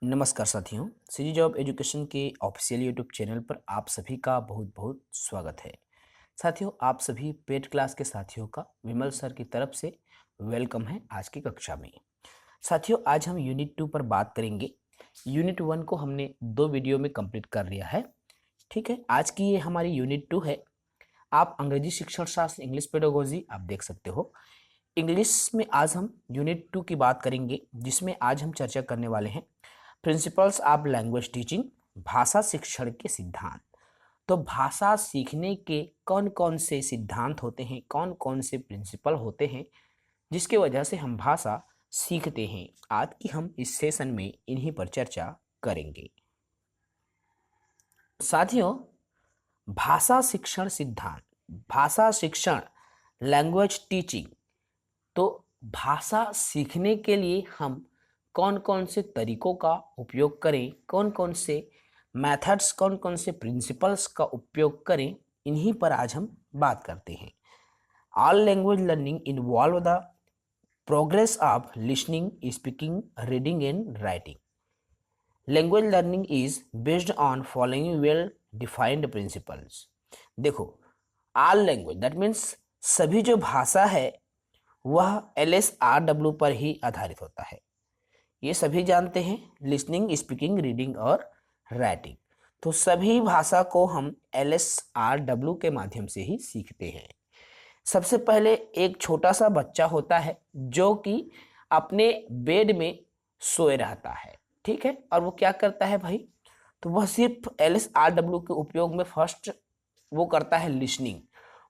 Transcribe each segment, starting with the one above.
नमस्कार साथियों, CG job education के ऑफिशियल यूट्यूब चैनल पर आप सभी का बहुत बहुत स्वागत है। साथियों, आप सभी पेड क्लास के साथियों का विमल सर की तरफ से वेलकम है आज की कक्षा में। साथियों, आज हम यूनिट 2 पर बात करेंगे। यूनिट 1 को हमने 2 वीडियो में कंप्लीट कर लिया है। ठीक है, आज की ये हमारी यूनिट 2 है। आप अंग्रेजी शिक्षण शास्त्र इंग्लिश पेडागोजी आप देख सकते हो। इंग्लिश में आज हम यूनिट 2 की बात करेंगे, जिसमें आज हम चर्चा करने वाले हैं प्रिंसिपल्स ऑफ लैंग्वेज टीचिंग, भाषा शिक्षण के सिद्धांत। तो भाषा सीखने के कौन कौन से सिद्धांत होते हैं, कौन कौन से प्रिंसिपल होते हैं जिसके वजह से हम भाषा सीखते हैं, आज की हम इस सेशन में इन्हीं पर चर्चा करेंगे। साथियों, भाषा शिक्षण सिद्धांत, भाषा शिक्षण लैंग्वेज टीचिंग। तो भाषा सीखने के लिए हम कौन कौन से तरीकों का उपयोग करें, कौन कौन से मेथड्स, कौन कौन से प्रिंसिपल्स का उपयोग करें, इन्हीं पर आज हम बात करते हैं। All language learning involve the progress of listening, speaking, reading and writing. Language learning is based on following well defined principles. देखो, ऑल लैंग्वेज दैट मीन्स सभी जो भाषा है वह LSRW पर ही आधारित होता है। ये सभी जानते हैं, लिसनिंग, स्पीकिंग, रीडिंग और राइटिंग। तो सभी भाषा को हम LSRW के माध्यम से ही सीखते हैं। सबसे पहले एक छोटा सा बच्चा होता है जो कि अपने बेड में सोए रहता है, ठीक है, और वो क्या करता है भाई, तो वह सिर्फ LSRW के उपयोग में फर्स्ट वो करता है लिसनिंग।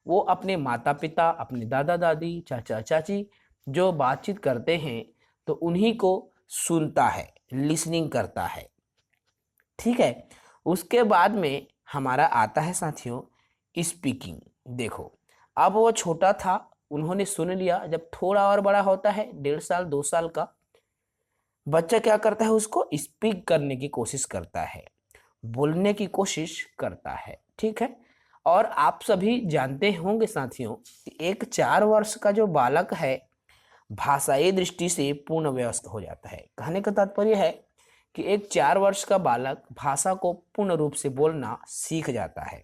वो अपने माता पिता, अपने दादा दादी, चाचा चाची जो बातचीत करते हैं तो उन्हीं को सुनता है, लिसनिंग करता है, ठीक है। उसके बाद में हमारा आता है साथियों स्पीकिंग। देखो, अब वो छोटा था, उन्होंने सुन लिया। जब थोड़ा और बड़ा होता है, 1.5 साल 2 साल का बच्चा क्या करता है, उसको स्पीक करने की कोशिश करता है, बोलने की कोशिश करता है, ठीक है। और आप सभी जानते होंगे साथियों कि एक 4 वर्ष का जो बालक है भाषाई दृष्टि से पूर्ण वयस्क हो जाता है। कहने का तात्पर्य है कि एक 4 वर्ष का बालक भाषा को पूर्ण रूप से बोलना सीख जाता है।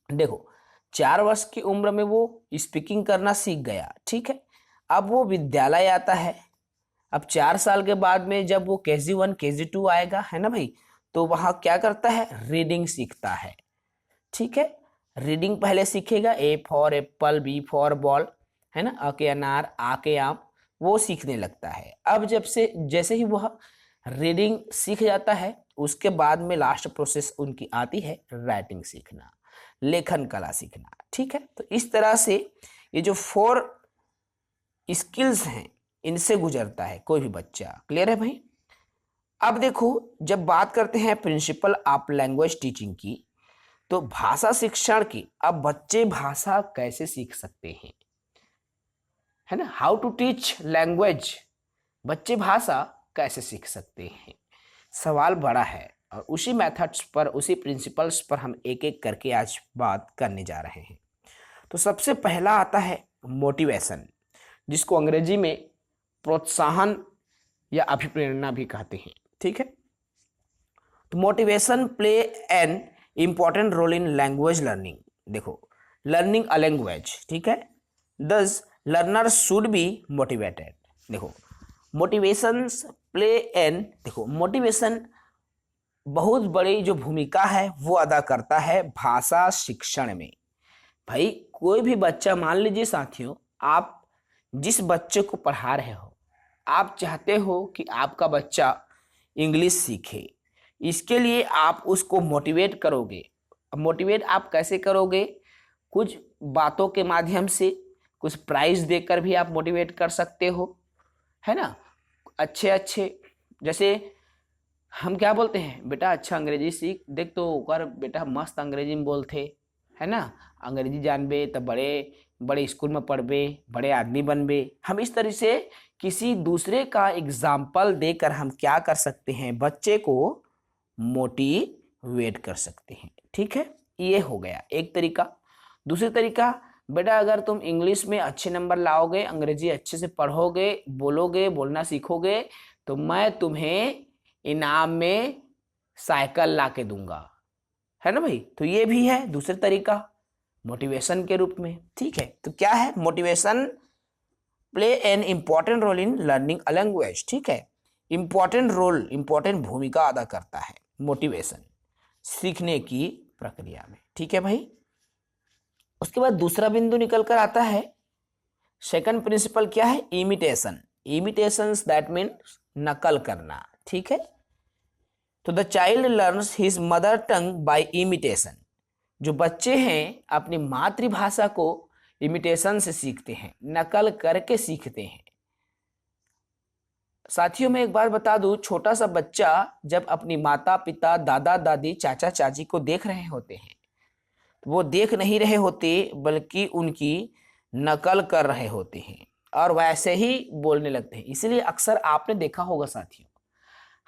देखो, 4 वर्ष की उम्र में वो स्पीकिंग करना सीख गया, ठीक है। अब वो विद्यालय आता है। अब 4 साल के बाद में जब वो KG1 KG2 आएगा, है ना भाई, तो वहाँ क्या करता है, रीडिंग सीखता है, ठीक है। रीडिंग पहले सीखेगा, A for Apple, B for ball, है ना, अ के अनार, आ के आम, वो सीखने लगता है। अब जैसे ही वह रीडिंग सीख जाता है, उसके बाद में लास्ट प्रोसेस उनकी आती है राइटिंग सीखना, लेखन कला सीखना, ठीक है। तो इस तरह से ये जो 4 स्किल्स हैं इनसे गुजरता है कोई भी बच्चा। क्लियर है भाई। अब देखो, जब बात करते हैं प्रिंसिपल ऑफ लैंग्वेज टीचिंग की, तो भाषा शिक्षण की, अब बच्चे भाषा कैसे सीख सकते हैं, है ना, हाउ टू टीच लैंग्वेज, बच्चे भाषा कैसे सीख सकते हैं, सवाल बड़ा है। और उसी मेथड्स पर, उसी प्रिंसिपल्स पर हम एक एक करके आज बात करने जा रहे हैं। तो सबसे पहला आता है मोटिवेशन, जिसको अंग्रेजी में प्रोत्साहन या अभिप्रेरणा भी कहते हैं, ठीक है। तो motivation play an important role in language learning. देखो, लर्निंग अ लैंग्वेज, ठीक है, thus learner should be motivated. देखो, मोटिवेशन प्ले एन, देखो मोटिवेशन बहुत बड़ी जो भूमिका है वो अदा करता है भाषा शिक्षण में। भाई, कोई भी बच्चा, मान लीजिए साथियों, आप जिस बच्चे को पढ़ा रहे हो, आप चाहते हो कि आपका बच्चा इंग्लिश सीखे, इसके लिए आप उसको मोटिवेट करोगे। अब मोटिवेट आप कैसे करोगे, कुछ बातों के माध्यम से, कुछ प्राइज देकर भी आप मोटिवेट कर सकते हो, है ना। अच्छे अच्छे, जैसे हम क्या बोलते हैं, बेटा अच्छा अंग्रेजी सीख, देख तो ओकर बेटा मस्त अंग्रेजी में बोलते, है ना, अंग्रेजी जानबे तो बड़े बड़े स्कूल में पढ़बे, बड़े आदमी बनबे। हम इस तरह से किसी दूसरे का एग्जाम्पल देकर हम क्या कर सकते हैं, बच्चे को मोटिवेट कर सकते हैं, ठीक है। ये हो गया एक तरीका। दूसरी तरीका, बेटा अगर तुम इंग्लिश में अच्छे नंबर लाओगे, अंग्रेजी अच्छे से पढ़ोगे, बोलोगे, बोलना सीखोगे, तो मैं तुम्हें इनाम में साइकिल ला के दूंगा, है ना भाई। तो ये भी है दूसरे तरीका मोटिवेशन के रूप में। ठीक है, तो क्या है, motivation play an important role in learning a language. ठीक है, इंपॉर्टेंट रोल, इंपॉर्टेंट भूमिका अदा करता है मोटिवेशन सीखने की प्रक्रिया में। ठीक है भाई। उसके बाद दूसरा बिंदु निकल कर आता है, सेकंड प्रिंसिपल क्या है, इमिटेशन। इमिटेशंस दैट मीन्स नकल करना। ठीक है, तो the child learns his mother tongue by imitation. जो बच्चे हैं अपनी मातृभाषा को इमिटेशन से सीखते हैं, नकल करके सीखते हैं। साथियों मैं एक बात बता दूं, छोटा सा बच्चा जब अपनी माता पिता दादा दादी चाचा चाची को देख रहे होते हैं, तो वो देख नहीं रहे होते बल्कि उनकी नकल कर रहे होते हैं और वैसे ही बोलने लगते हैं। इसलिए अक्सर आपने देखा होगा साथियों,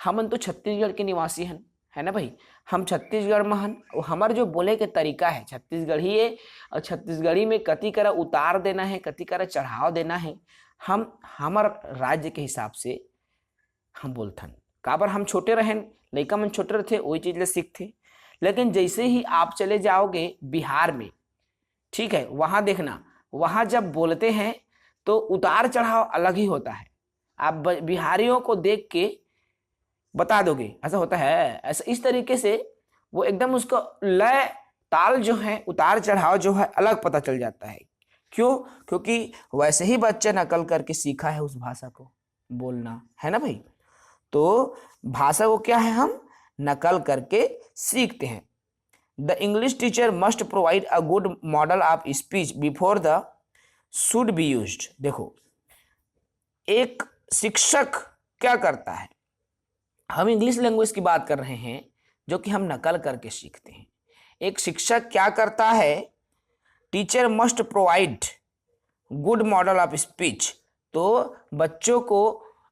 हम तो छत्तीसगढ़ के निवासी हैं, है ना भाई, हम छत्तीसगढ़ में हन, हमारे जो बोले के तरीका है छत्तीसगढ़ी है, और छत्तीसगढ़ी में कति करा उतार देना है, कति करा चढ़ाव देना है। हम हमार राज्य के हिसाब से हम बोलथन, काबर हम छोटे रहें, लइका मन छोटे रहते वही चीज ले सीखते। लेकिन जैसे ही आप चले जाओगे बिहार में, ठीक है, वहां देखना, वहां जब बोलते हैं तो उतार चढ़ाव अलग ही होता है। आप बिहारियों को देख के बता दोगे ऐसा होता है, ऐसा इस तरीके से वो एकदम उसको लय ताल जो है, उतार चढ़ाव जो है अलग पता चल जाता है। क्यों? क्योंकि वैसे ही बच्चा नकल करके सीखा है उस भाषा को बोलना, है ना भाई। तो भाषा को क्या है, हम नकल करके सीखते हैं। The English teacher must provide a good model of speech before the should be used. देखो, एक शिक्षक क्या करता है, हम इंग्लिश लैंग्वेज की बात कर रहे हैं जो कि हम नकल करके सीखते हैं। एक शिक्षक क्या करता है, teacher must provide good model of speech. तो बच्चों को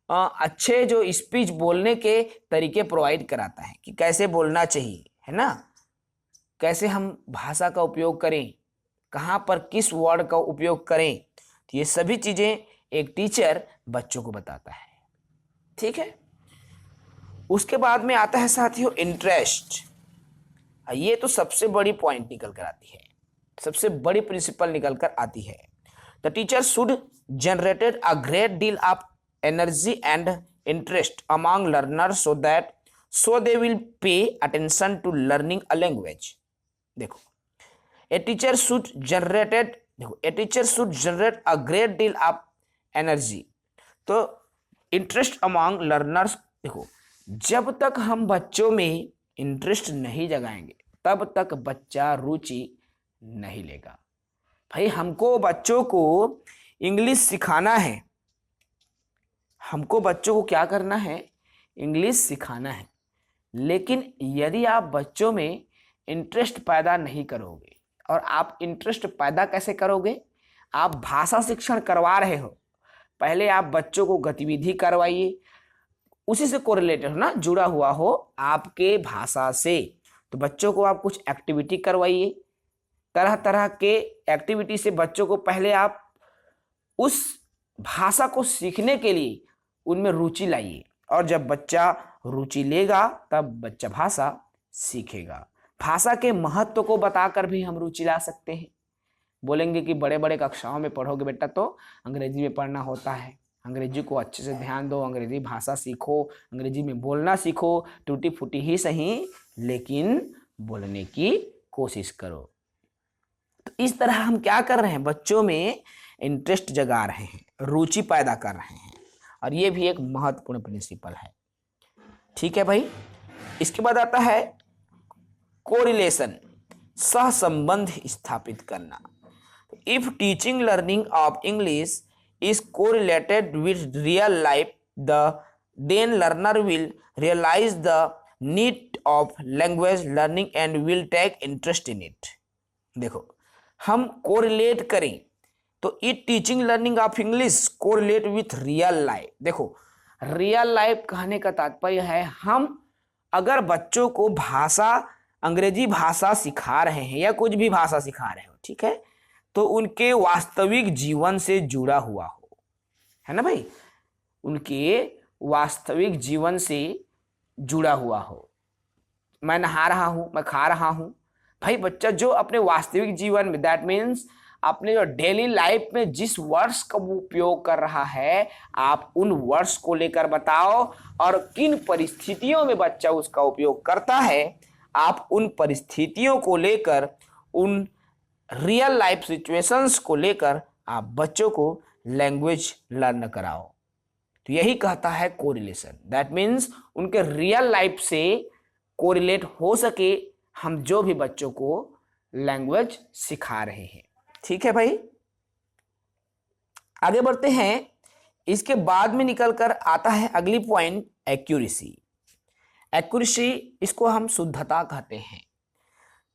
अच्छे जो स्पीच बोलने के तरीके प्रोवाइड कराता है कि कैसे बोलना चाहिए, है ना, कैसे हम भाषा का उपयोग करें, कहाँ पर किस वर्ड का उपयोग करें। तो ये सभी चीजें एक टीचर बच्चों को बताता है। ठीक है, उसके बाद में आता है साथियों इंटरेस्ट। ये तो सबसे बड़ी पॉइंट निकल कर आती है, सबसे बड़ी प्रिंसिपल निकल कर आती है। The teacher should generated a great deal of energy and interest among learners so they will pay attention to learning a language. देखो, a teacher should generate a great deal of energy. तो interest among learners, देखो जब तक हम बच्चों में interest नहीं जगाएंगे तब तक बच्चा रुचि नहीं लेगा। भाई हमको बच्चों को इंग्लिश सिखाना है, हमको बच्चों को क्या करना है, इंग्लिश सिखाना है। लेकिन यदि आप बच्चों में इंटरेस्ट पैदा नहीं करोगे, और आप इंटरेस्ट पैदा कैसे करोगे, आप भाषा शिक्षण करवा रहे हो, पहले आप बच्चों को गतिविधि करवाइए, उसी से कोरिलेटेड हो ना, जुड़ा हुआ हो आपके भाषा से। तो बच्चों को आप कुछ एक्टिविटी करवाइए, तरह तरह के एक्टिविटी से बच्चों को पहले आप उस भाषा को सीखने के लिए उनमें रुचि लाइए, और जब बच्चा रुचि लेगा तब बच्चा भाषा सीखेगा। भाषा के महत्व को बताकर भी हम रुचि ला सकते हैं। बोलेंगे कि बड़े बड़े कक्षाओं में पढ़ोगे बेटा तो अंग्रेजी में पढ़ना होता है, अंग्रेजी को अच्छे से ध्यान दो, अंग्रेजी भाषा सीखो, अंग्रेजी में बोलना सीखो, टूटी फूटी ही सही लेकिन बोलने की कोशिश करो। तो इस तरह हम क्या कर रहे हैं, बच्चों में इंटरेस्ट जगा रहे हैं, रुचि पैदा कर रहे हैं, और ये भी एक महत्वपूर्ण प्रिंसिपल है। ठीक है भाई। इसके बाद आता है कोरिलेशन, सहसंबंध स्थापित करना। If teaching learning of English is correlated with real life, then learner will realize the need of language learning and will take interest in it। देखो, हम कोरिलेट करें तो it teaching learning of English correlate with real life. देखो, real life कहने का तात्पर्य है हम अगर बच्चों को भाषा, अंग्रेजी भाषा सिखा रहे हैं या कुछ भी भाषा सिखा रहे हो, ठीक है, तो उनके वास्तविक जीवन से जुड़ा हुआ हो, है ना भाई, उनके वास्तविक जीवन से जुड़ा हुआ हो। मैं नहा रहा हूं, मैं खा रहा हूं। भाई बच्चा जो अपने वास्तविक जीवन में, दैट मीन्स अपने जो डेली लाइफ में जिस वर्ड्स का वो उपयोग कर रहा है, आप उन वर्ड्स को लेकर बताओ, और किन परिस्थितियों में बच्चा उसका उपयोग करता है, आप उन परिस्थितियों को लेकर, उन रियल लाइफ सिचुएशंस को लेकर आप बच्चों को लैंग्वेज लर्न कराओ। तो यही कहता है कोरिलेशन। दैट मीन्स उनके रियल लाइफ से कोरिलेट हो सके हम जो भी बच्चों को लैंग्वेज सिखा रहे हैं। ठीक है भाई, आगे बढ़ते हैं। इसके बाद में निकलकर आता है अगली पॉइंट, एक्यूरेसी। एक्यूरेसी, इसको हम शुद्धता कहते हैं।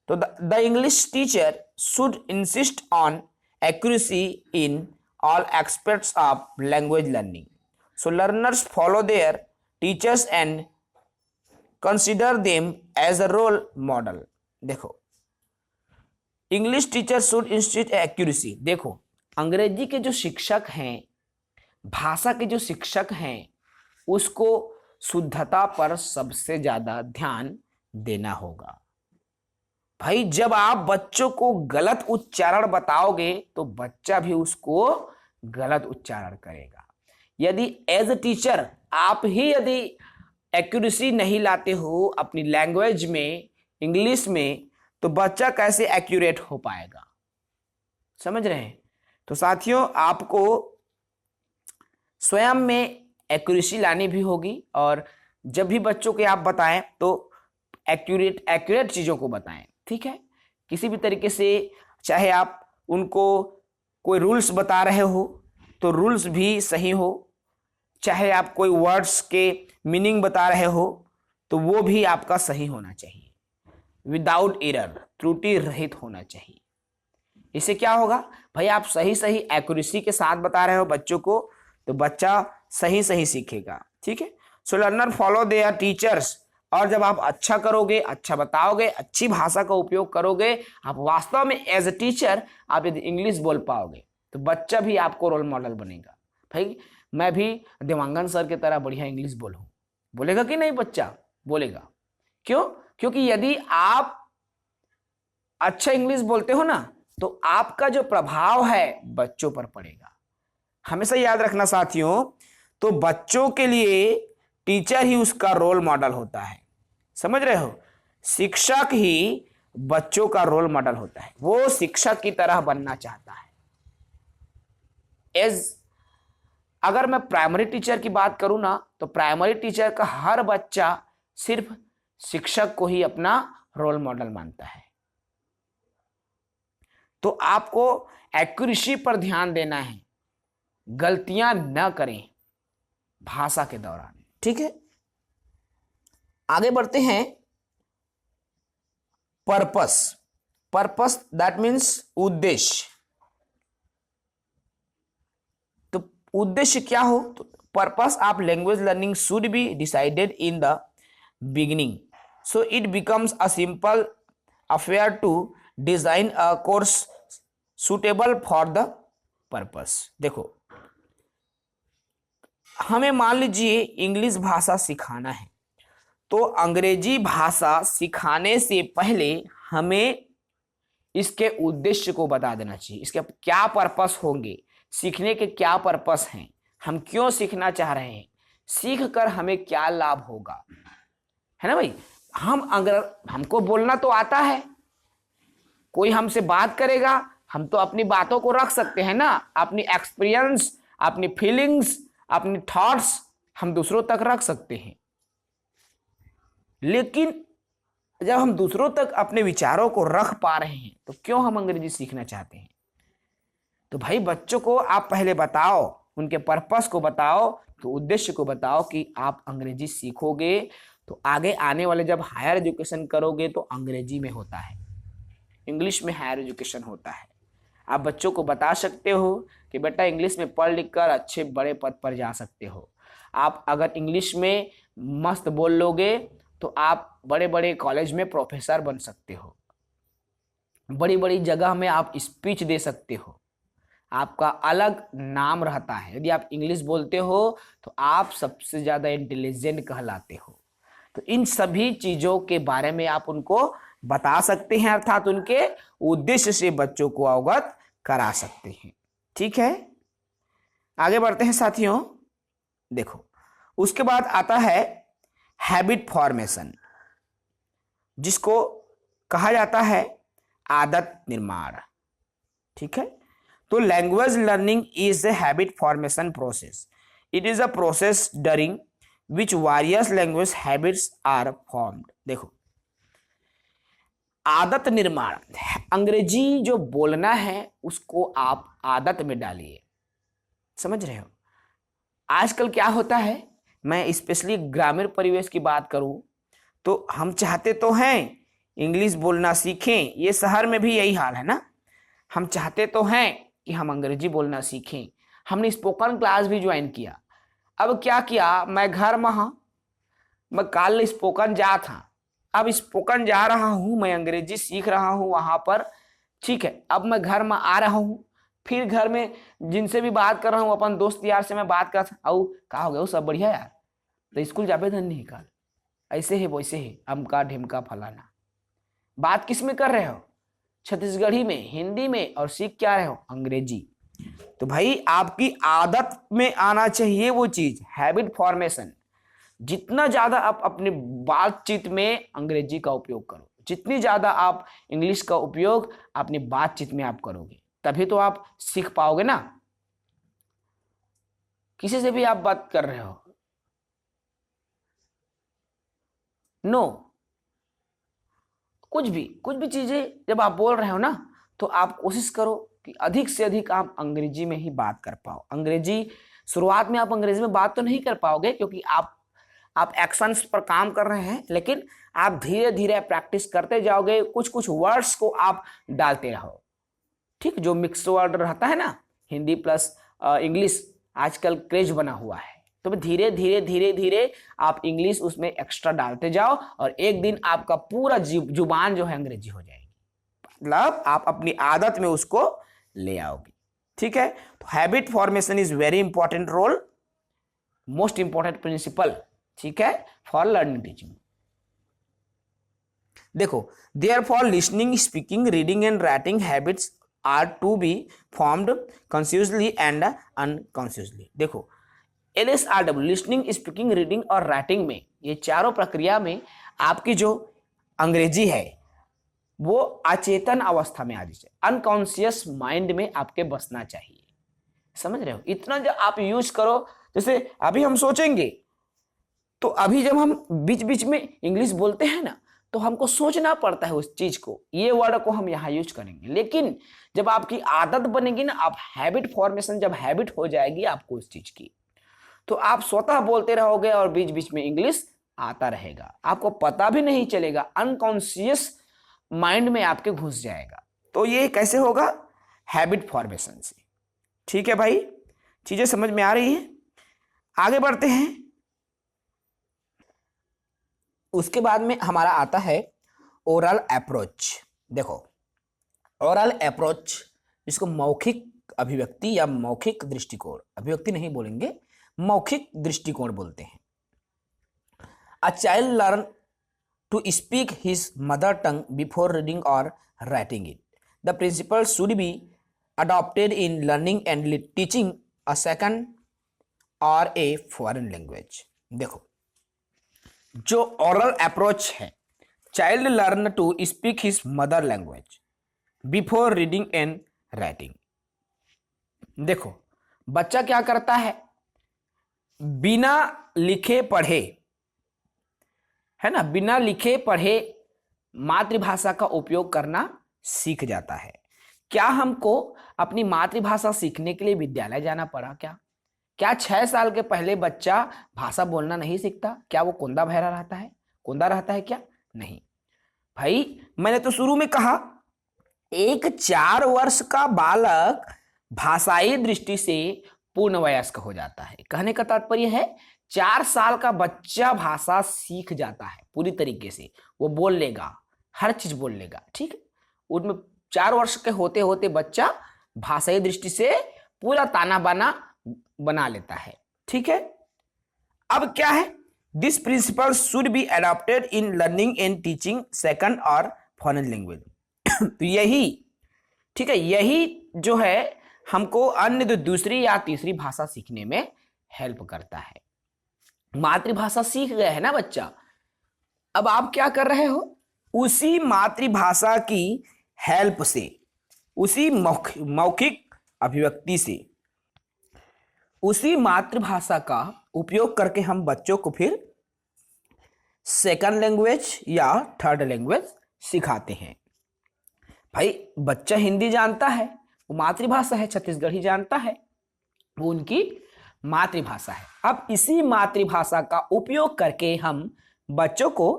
तो the English teacher should insist on accuracy in all aspects of language learning. So learners follow their teachers and consider them as a role model. देखो, English teacher should institute accuracy. देखो, अंग्रेजी के जो शिक्षक हैं, भाषा के जो शिक्षक हैं, उसको शुद्धता पर सबसे ज्यादा ध्यान देना होगा। भाई जब आप बच्चों को गलत उच्चारण बताओगे तो बच्चा भी उसको गलत उच्चारण करेगा। यदि एज अ टीचर आप ही यदि एक्यूरेसी नहीं लाते हो अपनी लैंग्वेज में, इंग्लिश में, तो बच्चा कैसे एक्यूरेट हो पाएगा? समझ रहे हैं? तो साथियों, आपको स्वयं में एक्यूरेसी लानी भी होगी, और जब भी बच्चों के आप बताएं तो एक्यूरेट चीजों को बताएं। ठीक है, किसी भी तरीके से, चाहे आप उनको कोई रूल्स बता रहे हो तो रूल्स भी सही हो, चाहे आप कोई वर्ड्स के मीनिंग बता रहे हो तो वो भी आपका सही होना चाहिए, विदाउट एरर, त्रुटि रहित होना चाहिए। इससे क्या होगा भाई, आप सही सही एक्यूरेसी के साथ बता रहे हो बच्चों को, तो बच्चा सही सही सीखेगा। ठीक है, सो लर्नर फॉलो देयर टीचर्स। और जब आप अच्छा करोगे, अच्छा बताओगे, अच्छी भाषा का उपयोग करोगे, आप वास्तव में एज ए टीचर आप यदि इंग्लिश बोल पाओगे तो बच्चा भी आपको रोल मॉडल बनेगा। भाई मैं भी देवांगन सर की तरह बढ़िया इंग्लिश बोलूं, बोलेगा कि नहीं? बच्चा बोलेगा। क्यों? क्योंकि यदि आप अच्छा इंग्लिश बोलते हो ना, तो आपका जो प्रभाव है बच्चों पर पड़ेगा। हमेशा याद रखना साथियों, तो बच्चों के लिए टीचर ही उसका रोल मॉडल होता है। समझ रहे हो? शिक्षक ही बच्चों का रोल मॉडल होता है, वो शिक्षक की तरह बनना चाहता है। अगर मैं प्राइमरी टीचर की बात करूं ना, तो प्राइमरी टीचर का हर बच्चा सिर्फ शिक्षक को ही अपना रोल मॉडल मानता है। तो आपको एक्यूरेसी पर ध्यान देना है, गलतियां न करें भाषा के दौरान। ठीक है, आगे बढ़ते हैं। पर्पस दैट मीन्स उद्देश्य। तो उद्देश्य क्या हो? तो purpose of language learning should be decided in the beginning, so it becomes a simple affair to design a course suitable for the purpose. देखो, हमें मान लीजिए इंग्लिश भाषा सिखाना है, तो अंग्रेजी भाषा सिखाने से पहले हमें इसके उद्देश्य को बता देना चाहिए। इसके क्या पर्पस होंगे, सीखने के क्या पर्पस हैं, हम क्यों सीखना चाह रहे हैं, सीख कर हमें क्या लाभ होगा, है ना भाई? हमको बोलना तो आता है, कोई हमसे बात करेगा, हम तो अपनी बातों को रख सकते हैं ना, अपनी एक्सपीरियंस, अपनी फीलिंग्स, अपनी थॉट्स हम दूसरों तक रख सकते हैं। लेकिन जब हम दूसरों तक अपने विचारों को रख पा रहे हैं तो क्यों हम अंग्रेजी सीखना चाहते हैं? तो भाई बच्चों को आप पहले बताओ, उनके पर्पस को बताओ, तो उद्देश्य को बताओ कि आप अंग्रेजी सीखोगे तो आगे आने वाले जब हायर एजुकेशन करोगे तो अंग्रेजी में होता है, इंग्लिश में हायर एजुकेशन होता है। आप बच्चों को बता सकते हो कि बेटा इंग्लिश में पढ़ लिख कर अच्छे बड़े पद पर जा सकते हो। आप अगर इंग्लिश में मस्त बोल लोगे तो आप बड़े बड़े कॉलेज में प्रोफेसर बन सकते हो, बड़ी बड़ी जगह में आप स्पीच दे सकते हो, आपका अलग नाम रहता है। यदि आप इंग्लिश बोलते हो तो आप सबसे ज़्यादा इंटेलिजेंट कहलाते हो। तो इन सभी चीजों के बारे में आप उनको बता सकते हैं, अर्थात उनके उद्देश्य से बच्चों को अवगत करा सकते हैं। ठीक है, आगे बढ़ते हैं साथियों। देखो, उसके बाद आता है हैबिट फॉर्मेशन, जिसको कहा जाता है आदत निर्माण। ठीक है, तो language learning is a habit formation process. It is a process during which various language habits are formed. देखो, आदत निर्माण, अंग्रेजी जो बोलना है उसको आप आदत में डालिए। समझ रहे हो? आजकल क्या होता है, मैं स्पेशली ग्रामीण परिवेश की बात करूं तो हम चाहते तो हैं इंग्लिश बोलना सीखें, ये शहर में भी यही हाल है ना। हम चाहते तो हैं कि हम अंग्रेजी बोलना सीखें, हमने स्पोकन क्लास भी ज्वाइन किया। अब क्या किया, मैं घर में हाँ, मैं कल स्पोकन जा था, अब स्पोकन जा रहा हूँ, मैं अंग्रेजी सीख रहा हूँ वहां पर। ठीक है, अब मैं घर में आ रहा हूँ, फिर घर में जिनसे भी बात कर रहा हूँ, अपन दोस्त यार से मैं बात कर रहा हूँ, कहा हो गया सब बढ़िया यार, तो स्कूल जाबे धन नहीं कल, ऐसे है वैसे है, अमका ढिमका फलाना। बात किस में कर रहे हो? छत्तीसगढ़ी में, हिंदी में, और सीख क्या रहे हो? अंग्रेजी। तो भाई आपकी आदत में आना चाहिए वो चीज, हैबिट फॉर्मेशन। जितना ज्यादा आप अपनी बातचीत में अंग्रेजी का उपयोग करो, जितनी ज्यादा आप इंग्लिश का उपयोग अपनी बातचीत में आप करोगे, तभी तो आप सीख पाओगे ना। किसी से भी आप बात कर रहे हो, नो, कुछ भी चीजें जब आप बोल रहे हो ना, तो आप कोशिश करो कि अधिक से अधिक आप अंग्रेजी में ही बात कर पाओ। अंग्रेजी, शुरुआत में आप अंग्रेजी में बात तो नहीं कर पाओगे क्योंकि आप एक्शंस पर काम कर रहे हैं, लेकिन आप धीरे धीरे प्रैक्टिस करते जाओगे, कुछ कुछ वर्ड्स को आप डालते रहो। ठीक, जो मिक्स वर्ड रहता है ना, हिंदी प्लस इंग्लिश आजकल क्रेज बना हुआ है, तो धीरे धीरे धीरे धीरे आप इंग्लिश उसमें एक्स्ट्रा डालते जाओ और एक दिन आपका पूरा जुबान जो है अंग्रेजी हो जाएगी। मतलब आप अपनी आदत में उसको ले आओगे। ठीक है, तो habit formation is very important role, most important principle, ठीक है, फॉर लर्निंग टीचिंग। देखो, therefore listening, speaking, reading and writing habits are to be formed consciously and unconsciously. देखो, LSRW, लिसनिंग, स्पीकिंग, रीडिंग और राइटिंग में, ये चारों प्रक्रिया में आपकी जो अंग्रेजी है वो अचेतन अवस्था में आ जाए, अनकॉन्शियस माइंड में आपके बसना चाहिए। समझ रहे हो? इतना जब आप यूज करो, जैसे अभी हम सोचेंगे तो अभी जब हम बीच बीच में इंग्लिश बोलते हैं ना, तो हमको सोचना पड़ता है उस चीज को, ये वर्ड को हम यहाँ यूज करेंगे। लेकिन जब आपकी आदत बनेगी ना, आप हैबिट फॉर्मेशन, जब हैबिट हो जाएगी आपको उस चीज की, तो आप स्वतः बोलते रहोगे और बीच बीच में इंग्लिश आता रहेगा, आपको पता भी नहीं चलेगा, अनकॉन्शियस माइंड में आपके घुस जाएगा। तो ये कैसे होगा? हैबिट फॉर्मेशन से। ठीक है भाई, चीजें समझ में आ रही है? आगे बढ़ते हैं। उसके बाद में हमारा आता है ओरल अप्रोच। देखो, ओरल अप्रोच, इसको मौखिक अभिव्यक्ति या मौखिक दृष्टिकोण, अभिव्यक्ति नहीं बोलेंगे, मौखिक दृष्टिकोण बोलते हैं। A child learn to speak his mother tongue before reading और writing it. The principle should be adopted in learning and teaching a second or a foreign language. देखो, जो ओरल अप्रोच है, child learn to speak his mother language before reading and writing. देखो, बच्चा क्या करता है, बिना लिखे पढ़े, है ना, बिना लिखे पढ़े मातृभाषा का उपयोग करना सीख जाता है। क्या हमको अपनी मातृभाषा सीखने के लिए विद्यालय जाना पड़ा? क्या 6 साल के पहले बच्चा भाषा बोलना नहीं सीखता? क्या वो कोंदा बहरा रहता है, कोंदा रहता है क्या? नहीं भाई, मैंने तो शुरू में कहा, एक 4 वर्ष का बालक भाषाई दृष्टि से पूर्ण वयस्क हो जाता है। कहने का तात्पर्य है 4 साल का बच्चा भाषा सीख जाता है पूरी तरीके से, वो बोल लेगा, हर चीज बोल लेगा। ठीक है, उनमें 4 वर्ष के होते होते बच्चा भाषाई दृष्टि से पूरा ताना बाना बना लेता है। ठीक है, अब क्या है, this principle should be adopted in learning and teaching second और फॉरेन लैंग्वेज। तो यही, ठीक है, यही जो है हमको अन्य तो दूसरी या तीसरी भाषा सीखने में हेल्प करता है। मातृभाषा सीख गए है ना बच्चा, अब आप क्या कर रहे हो, उसी मातृभाषा की हेल्प से, उसी मौखिक अभिव्यक्ति से, उसी मातृभाषा का उपयोग करके हम बच्चों को फिर सेकंड लैंग्वेज या थर्ड लैंग्वेज सिखाते हैं। भाई बच्चा हिंदी जानता है, वो मातृभाषा है, छत्तीसगढ़ी जानता है, वो उनकी मातृभाषा है। अब इसी मातृभाषा का उपयोग करके हम बच्चों को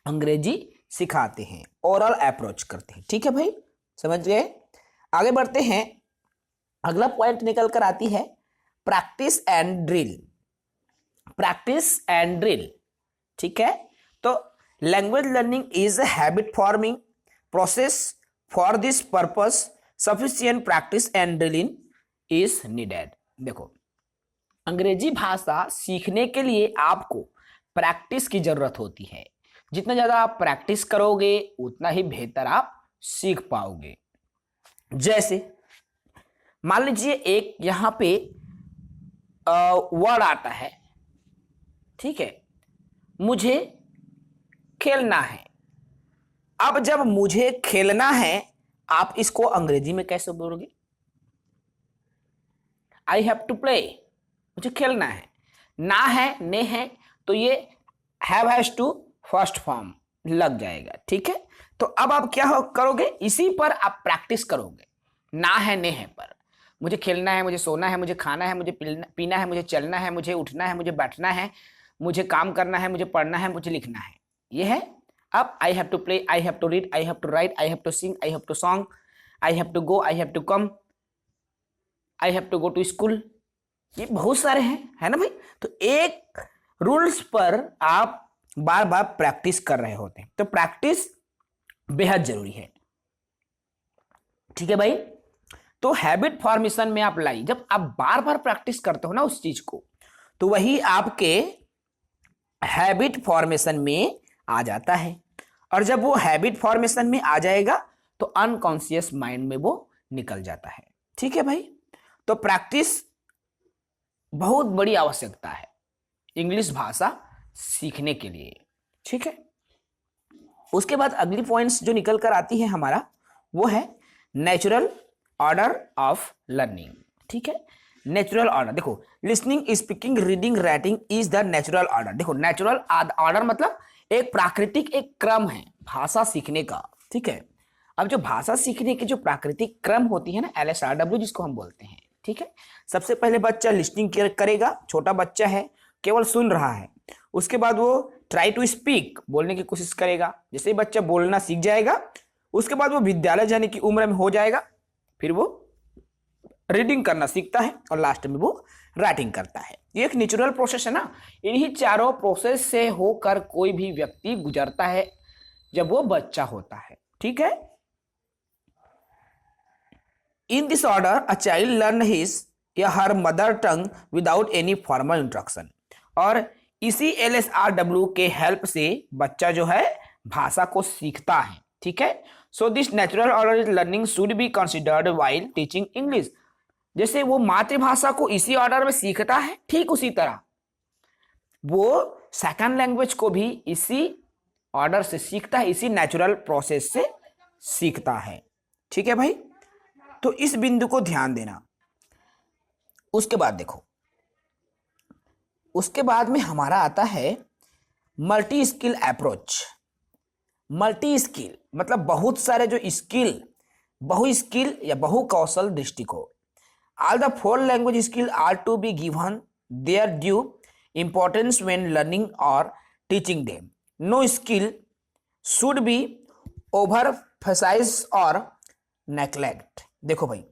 अंग्रेजी सिखाते हैं, ओरल अप्रोच करते हैं। ठीक है भाई, समझ गए। आगे बढ़ते हैं, अगला पॉइंट निकल कर आती है practice and drill. Practice and drill, ठीक है। तो language learning is a habit forming process, for this purpose sufficient practice and drilling is needed. देखो, अंग्रेजी भाषा सीखने के लिए आपको प्रैक्टिस की जरूरत होती है। जितना ज्यादा आप प्रैक्टिस करोगे उतना ही बेहतर आप सीख पाओगे। जैसे मान लीजिए एक यहां पे वर्ड आता है, ठीक है, मुझे खेलना है। अब जब मुझे खेलना है, आप इसको अंग्रेजी में कैसे बोलोगे? आई हैव टू प्ले, मुझे खेलना है। ना है, ने है, तो ये have has to first form लग जाएगा। ठीक है, तो अब आप क्या करोगे, इसी पर आप प्रैक्टिस करोगे। ना है, ने है पर मुझे खेलना है, मुझे सोना है, मुझे खाना है, मुझे पीना है, मुझे चलना है, मुझे उठना है, मुझे बैठना है, मुझे काम करना है, मुझे पढ़ना है, मुझे लिखना है, ये है। अब I have to play, I have to read, I have to write, I have to sing, I have to song, I have to go, I have to come, I have to go to school, ये बहुत सारे हैं, है ना भाई। तो एक rules पर आप बार बार प्रैक्टिस कर रहे होते हैं, तो प्रैक्टिस बेहद जरूरी है। ठीक है भाई, तो हैबिट फॉर्मेशन में आप लाई, जब आप बार बार प्रैक्टिस करते हो ना उस चीज को, तो वही आपके हैबिट फॉर्मेशन में आ जाता है। और जब वो हैबिट फॉर्मेशन में आ जाएगा तो अनकॉन्शियस माइंड में वो निकल जाता है। ठीक है भाई, तो प्रैक्टिस बहुत बड़ी आवश्यकता है इंग्लिश भाषा सीखने के लिए। ठीक है, उसके बाद अगली पॉइंट्स जो निकल कर आती है हमारा, वो है नेचुरल ऑर्डर ऑफ लर्निंग। ठीक है, नेचुरल ऑर्डर, देखो listening, speaking, reading, writing is the natural order. देखो नेचुरल ऑर्डर मतलब एक प्राकृतिक एक क्रम है भाषा सीखने का। ठीक है, अब जो भाषा सीखने की जो प्राकृतिक क्रम होती है ना, LSRW जिसको हम बोलते हैं। ठीक है, सबसे पहले बच्चा लिसनिंग करेगा, छोटा बच्चा है केवल सुन रहा है। उसके बाद वो ट्राई टू स्पीक, बोलने की कोशिश करेगा। जैसे ही बच्चा बोलना सीख जाएगा, उसके बाद वो विद्यालय जाने की उम्र में हो जाएगा, फिर वो रीडिंग करना सीखता है और लास्ट में वो राइटिंग करता है। ये एक नेचुरल प्रोसेस है ना। इन्हीं चारों प्रोसेस से होकर कोई भी व्यक्ति गुजरता है जब वो बच्चा होता है। ठीक है, in this order a child learn his या her mother tongue without any formal instruction. और इसी LSRW के हेल्प से बच्चा जो है भाषा को सीखता है। ठीक है, so this natural order is learning should be considered while teaching English. जैसे वो मातृभाषा को इसी ऑर्डर में सीखता है, ठीक उसी तरह वो सेकंड लैंग्वेज को भी इसी ऑर्डर से सीखता है, इसी नेचुरल प्रोसेस से सीखता है। ठीक है भाई, तो इस बिंदु को ध्यान देना। उसके बाद देखो, उसके बाद में हमारा आता है multi skill approach. Multi skill मतलब बहुत सारे जो स्किल, बहु स्किल या बहु कौशल दृष्टिकोण। All the 4 language skill are to be given their due importance when learning or teaching them. No skill should be overemphasize or neglect. देखो भाई,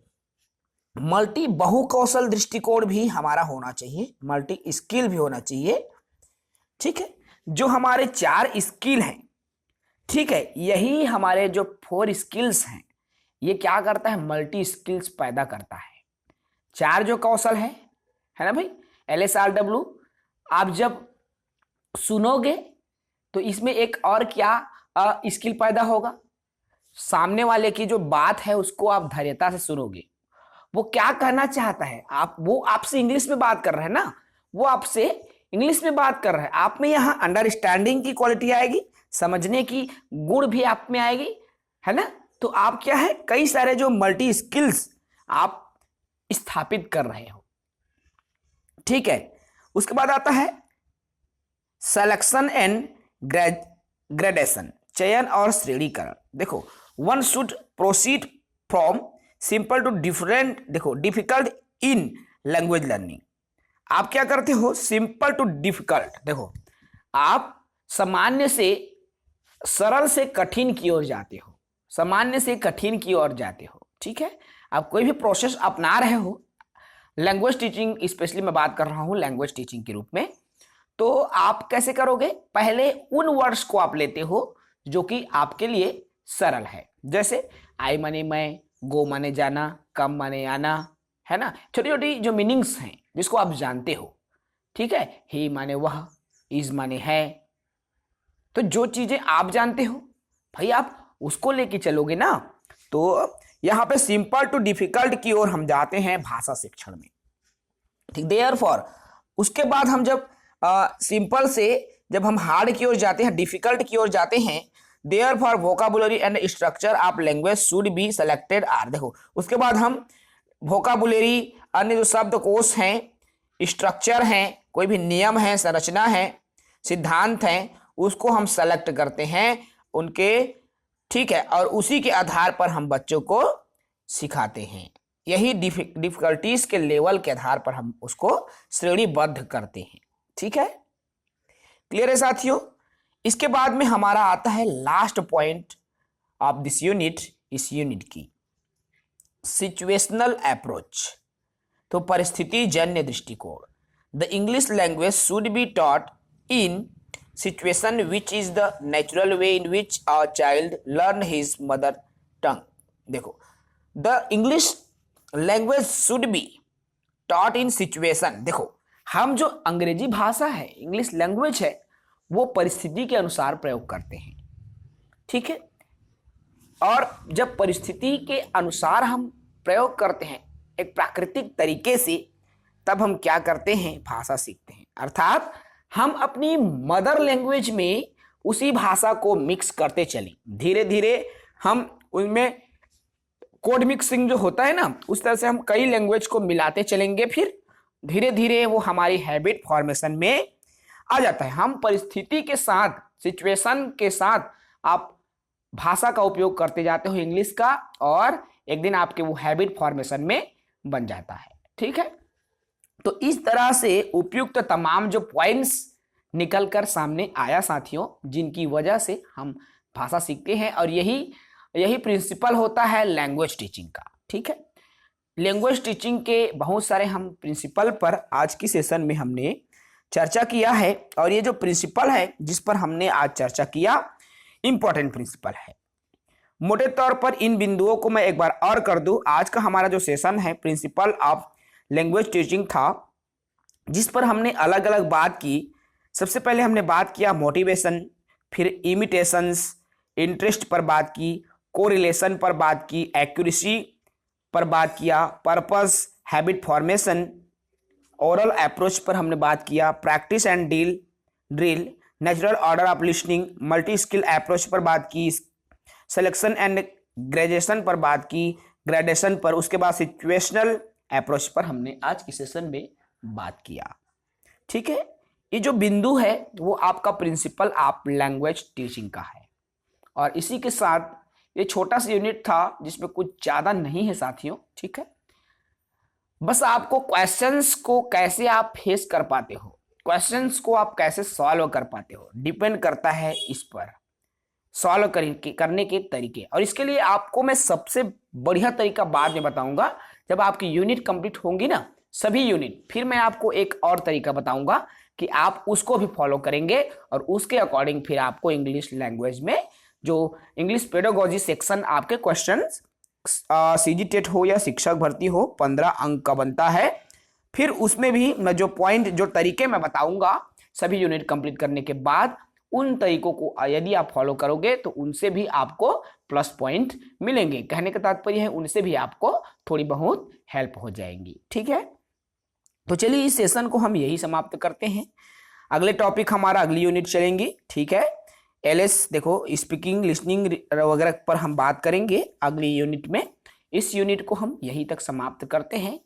मल्टी बहु कौशल दृष्टिकोण भी हमारा होना चाहिए, मल्टी स्किल भी होना चाहिए। ठीक है, जो हमारे 4 स्किल हैं, ठीक है, यही हमारे जो 4 स्किल्स हैं, ये क्या करता है, मल्टी स्किल्स पैदा करता है। 4 जो कौशल है ना भाई, LSRW, आप जब सुनोगे तो इसमें एक और क्या स्किल पैदा होगा, सामने वाले की जो बात है उसको आप धैर्यता से सुनोगे, वो क्या कहना चाहता है, वो आपसे इंग्लिश में बात कर रहा है ना, वो आपसे इंग्लिश में बात कर रहा है, आप में यहाँ अंडरस्टैंडिंग की क्वालिटी आएगी, समझने की गुण भी आप में आएगी, है ना। तो आप क्या है, कई सारे जो मल्टी स्किल्स आप स्थापित कर रहे हो, ठीक है। उसके बाद आता है सिलेक्शन एंड ग्रेडेशन, चयन और श्रेणीकरण। देखो, one should proceed from simple to different, देखो डिफिकल्ट इन लैंग्वेज लर्निंग। आप क्या करते हो, सिंपल टू डिफिकल्ट, देखो आप सामान्य से सरल से कठिन की ओर जाते हो, सामान्य से कठिन की ओर जाते हो, ठीक है। आप कोई भी प्रोसेस अपना रहे हो, लैंग्वेज टीचिंग स्पेशली मैं बात कर रहा हूं लैंग्वेज टीचिंग के रूप में, तो आप कैसे करोगे, पहले उन वर्ड्स को आप लेते हो जो कि आपके लिए सरल है, जैसे आई माने मैं, गो माने जाना, कम माने आना, है ना, छोटी छोटी जो मीनिंग्स हैं जिसको आप जानते हो, ठीक है। ही माने वह, इज माने है, तो जो चीजें आप जानते हो भाई आप उसको लेके चलोगे ना। तो यहां पे सिंपल टू डिफिकल्ट की ओर हम जाते हैं भाषा शिक्षण में, ठीक। देयरफॉर उसके बाद हम जब सिंपल से जब हम हार्ड की ओर जाते हैं, डिफिकल्ट की ओर जाते हैं, therefore vocabulary and structure of language should be selected are, देखो उसके बाद हम वोकाबुलरी, अन्य जो शब्दकोश हैं, स्ट्रक्चर हैं, कोई भी नियम है, संरचना है, सिद्धांत हैं, उसको हम सेलेक्ट करते हैं उनके, ठीक है, और उसी के आधार पर हम बच्चों को सिखाते हैं। यही डिफिकल्टीज के लेवल के आधार पर हम उसको श्रेणीबद्ध करते हैं, ठीक है। क्लियर है साथियों। इसके बाद में हमारा आता है last point of this unit, इस यूनिट की सिचुएशनल अप्रोच, तो परिस्थिति जन्य दृष्टिकोण। The English language should be taught in situation which is the natural way in which a child learn his mother tongue. देखो, the English language should be taught in situation, देखो हम जो अंग्रेजी भाषा है, इंग्लिश लैंग्वेज है, वो परिस्थिति के अनुसार प्रयोग करते हैं, ठीक है। और जब परिस्थिति के अनुसार हम प्रयोग करते हैं एक प्राकृतिक तरीके से, तब हम क्या करते हैं, भाषा सीखते हैं, अर्थात हम अपनी मदर लैंग्वेज में उसी भाषा को मिक्स करते चलें, धीरे धीरे हम उनमें कोड मिक्सिंग जो होता है ना, उस तरह से हम कई लैंग्वेज को मिलाते चलेंगे, फिर धीरे धीरे वो हमारी हैबिट फॉर्मेशन में आ जाता है। हम परिस्थिति के साथ, सिचुएशन के साथ आप भाषा का उपयोग करते जाते हो इंग्लिश का, और एक दिन आपके वो हैबिट फॉर्मेशन में बन जाता है, ठीक है। तो इस तरह से उपयुक्त तमाम जो पॉइंट्स निकल कर सामने आया साथियों, जिनकी वजह से हम भाषा सीखते हैं, और यही प्रिंसिपल होता है लैंग्वेज टीचिंग का, ठीक है। लैंग्वेज टीचिंग के बहुत सारे हम प्रिंसिपल पर आज की सेशन में हमने चर्चा किया है, और ये जो प्रिंसिपल है जिस पर हमने आज चर्चा किया, इंपॉर्टेंट प्रिंसिपल है। मोटे तौर पर इन बिंदुओं को मैं एक बार और कर दूं, आज का हमारा जो सेशन है प्रिंसिपल ऑफ लैंग्वेज टीचिंग था, जिस पर हमने अलग अलग बात की। सबसे पहले हमने बात किया मोटिवेशन, फिर इमिटेशंस, इंटरेस्ट पर बात की, कोरिलेशन पर बात की, एक्यूरेसी पर बात किया, purpose, habit formation, oral approach पर हमने बात किया, practice and drill, natural order of listening, multi skill approach पर बात की, सिलेक्शन एंड ग्रेजुएशन पर बात की, ग्रेडेशन पर, उसके बाद सिचुएशनल अप्रोच पर हमने आज की सेशन में बात किया, ठीक है। ये जो बिंदु है वो आपका प्रिंसिपल ऑफ लैंग्वेज टीचिंग का है, और इसी के साथ ये छोटा सा यूनिट था जिसमें कुछ ज़्यादा नहीं है साथियों, ठीक है। बस आपको क्वेश्चंस को कैसे आप फेस कर पाते हो, क्वेश्चंस को आप कैसे सॉल्व कर पाते हो, डिपेंड करता है इस पर, सॉल्व करने के तरीके। और इसके लिए आपको मैं सबसे बढ़िया तरीका बाद में बताऊंगा, जब आपकी यूनिट कंप्लीट होंगी ना सभी यूनिट, फिर मैं आपको एक और तरीका बताऊंगा कि आप उसको भी फॉलो करेंगे, और उसके अकॉर्डिंग फिर आपको इंग्लिश लैंग्वेज में जो इंग्लिश पेडागोजी सेक्शन आपके क्वेश्चन सीजी टेट हो या शिक्षक भर्ती हो 15 अंक का बनता है। फिर उसमें भी मैं जो पॉइंट, जो तरीके मैं बताऊंगा सभी यूनिट कंप्लीट करने के बाद उन तरीकों को यदि आप फॉलो करोगे तो उनसे भी आपको प्लस पॉइंट मिलेंगे। कहने का तात्पर्य है उनसे भी आपको थोड़ी बहुत हेल्प हो जाएंगी। ठीक है, तो चलिए इस सेशन को हम यही समाप्त करते हैं। अगले टॉपिक हमारा अगली यूनिट चलेंगी। ठीक है, एलएस देखो स्पीकिंग लिसनिंग वगैरह पर हम बात करेंगे अगली यूनिट में। इस यूनिट को हम यहीं तक समाप्त करते हैं।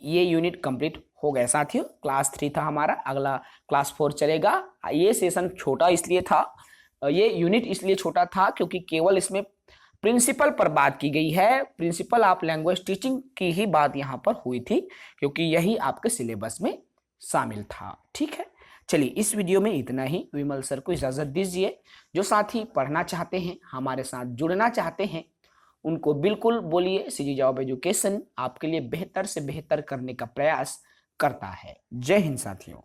ये यूनिट कंप्लीट हो गया साथियों। क्लास 3 था हमारा, अगला क्लास 4 चलेगा। ये सेशन छोटा इसलिए था, ये यूनिट इसलिए छोटा था क्योंकि केवल इसमें प्रिंसिपल पर बात की गई है। प्रिंसिपल ऑफ लैंग्वेज टीचिंग की ही बात यहाँ पर हुई थी क्योंकि यही आपके सिलेबस में शामिल था। ठीक है, चलिए इस वीडियो में इतना ही। विमल सर को इजाज़त दीजिए। जो साथी पढ़ना चाहते हैं, हमारे साथ जुड़ना चाहते हैं, उनको बिल्कुल बोलिए सीजी जॉब एजुकेशन आपके लिए बेहतर से बेहतर करने का प्रयास करता है। जय हिंद साथियों।